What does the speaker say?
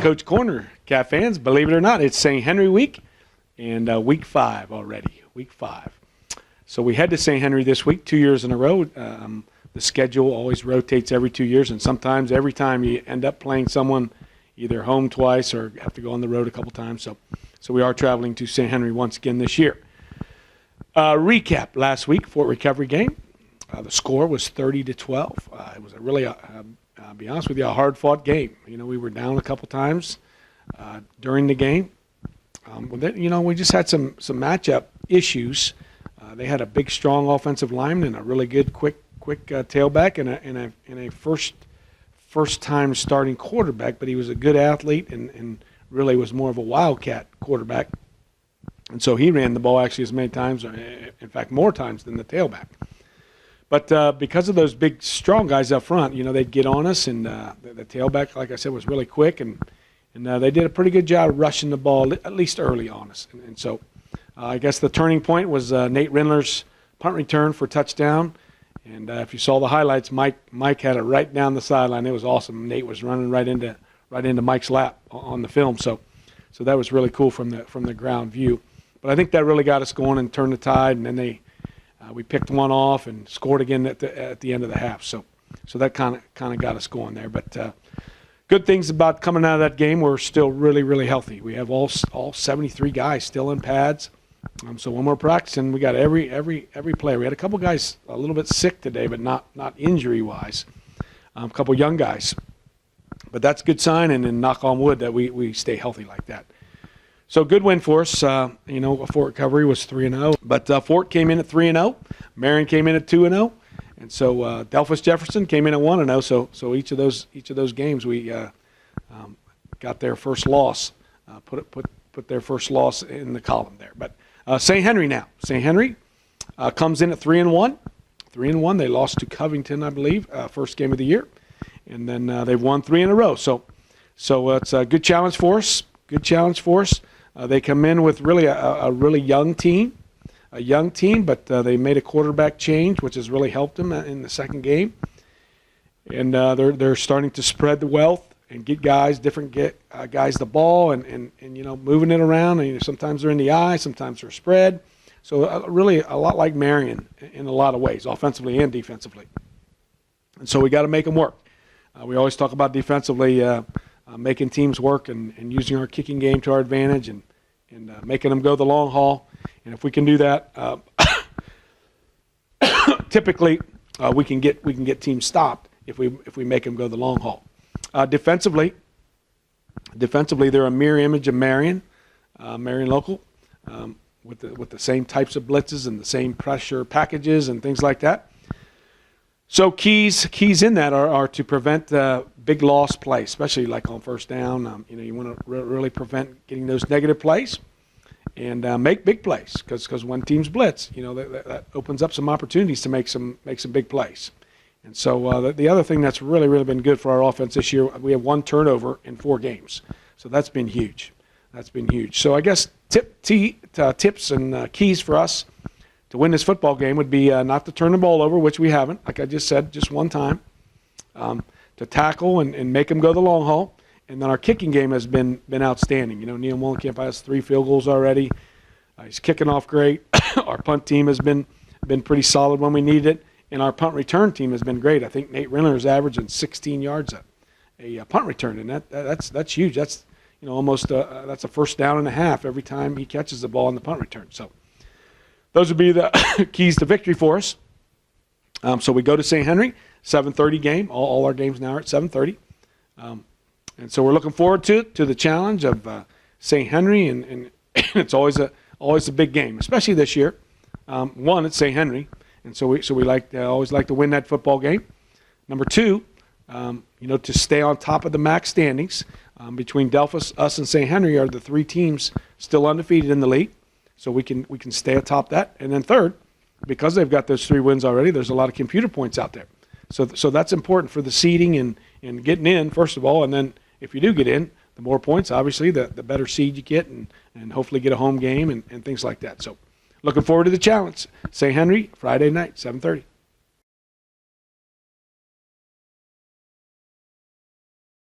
Coach Corner, Cat fans. Believe it or not, it's St. Henry week, and week 5 already, week 5. So we head to St. Henry this week, 2 years in a row. The schedule always rotates every 2 years, and sometimes every time you end up playing someone either home twice or have to go on the road a couple times. So we are traveling to St. Henry once again this year. Recap last week, Fort Recovery game. The score was 30-12. It was a really, I'll be honest with you, a hard-fought game. We were down a couple times during the game. We just had some matchup issues. They had a big, strong offensive lineman and a really good, quick tailback and a first-time starting quarterback, but he was a good athlete and really was more of a wildcat quarterback. And so he ran the ball actually as many times, in fact, more times than the tailback. But because of those big, strong guys up front, they'd get on us, and the tailback, like I said, was really quick, and they did a pretty good job rushing the ball, at least early on us. And so I guess the turning point was Nate Rindler's punt return for touchdown. And if you saw the highlights, Mike had it right down the sideline. It was awesome. Nate was running right into Mike's lap on the film. So that was really cool from the ground view. But I think that really got us going and turned the tide. And then we picked one off and scored again at the end of the half. So that kind of got us going there. But good things about coming out of that game. We're still really, really healthy. We have all 73 guys still in pads. So when we're practicing, we got every player. We had a couple guys a little bit sick today, but not injury-wise. A couple young guys. But that's a good sign, and then knock on wood that we stay healthy like that. So good win for us. Fort Recovery was 3-0, but Fort came in at 3-0. Marion came in at 2-0, and so Delphus Jefferson came in at 1-0. So each of those games we got their first loss. Put their first loss in the column there. But St. Henry now. St. Henry comes in at 3-1. 3-1. They lost to Covington, I believe, first game of the year, and then they've won 3 in a row. So it's a good challenge for us. They come in with really a really young team, but they made a quarterback change, which has really helped them in the second game. And they're starting to spread the wealth and get guys the ball and moving it around. And sometimes they're in the eye, sometimes they're spread. So really a lot like Marion in a lot of ways, offensively and defensively. And so we got to make them work. We always talk about defensively making teams work and using our kicking game to our advantage and making them go the long haul. And if we can do that, typically we can get teams stopped if we make them go the long haul. Defensively, they're a mirror image of Marion local, with the same types of blitzes and the same pressure packages and things like that. So keys in that are to prevent big loss plays, especially like on first down. You want to really prevent getting those negative plays and make big plays because when teams blitz, that opens up some opportunities to make some big plays. And so the other thing that's really, really been good for our offense this year, we have 1 turnover in 4 games. So that's been huge. So I guess tips and keys for us to win this football game would be not to turn the ball over, which we haven't, like I just said, just one time, to tackle and make them go the long haul. And then our kicking game has been outstanding. Neil Mullenkamp has 3 field goals already. He's kicking off great. Our punt team has been pretty solid when we needed it. And our punt return team has been great. I think Nate Rindler is averaging 16 yards a punt return, and that's huge. That's almost that's a first down and a half every time he catches the ball on the punt return. So those would be the keys to victory for us. So we go to St. Henry, 7:30 game. All our games now are at 7:30, and so we're looking forward to the challenge of St. Henry, and it's always a big game, especially this year. One, it's St. Henry. And so we always like to win that football game. Number 2, to stay on top of the MAC standings. Between Delphus, us, and St. Henry are the 3 teams still undefeated in the league. So we can stay atop that. And then third, because they've got those 3 wins already, there's a lot of computer points out there. So that's important for the seeding and getting in, first of all. And then if you do get in, the more points, obviously, the better seed you get and hopefully get a home game and things like that. So looking forward to the challenge. St. Henry, Friday night, 7:30.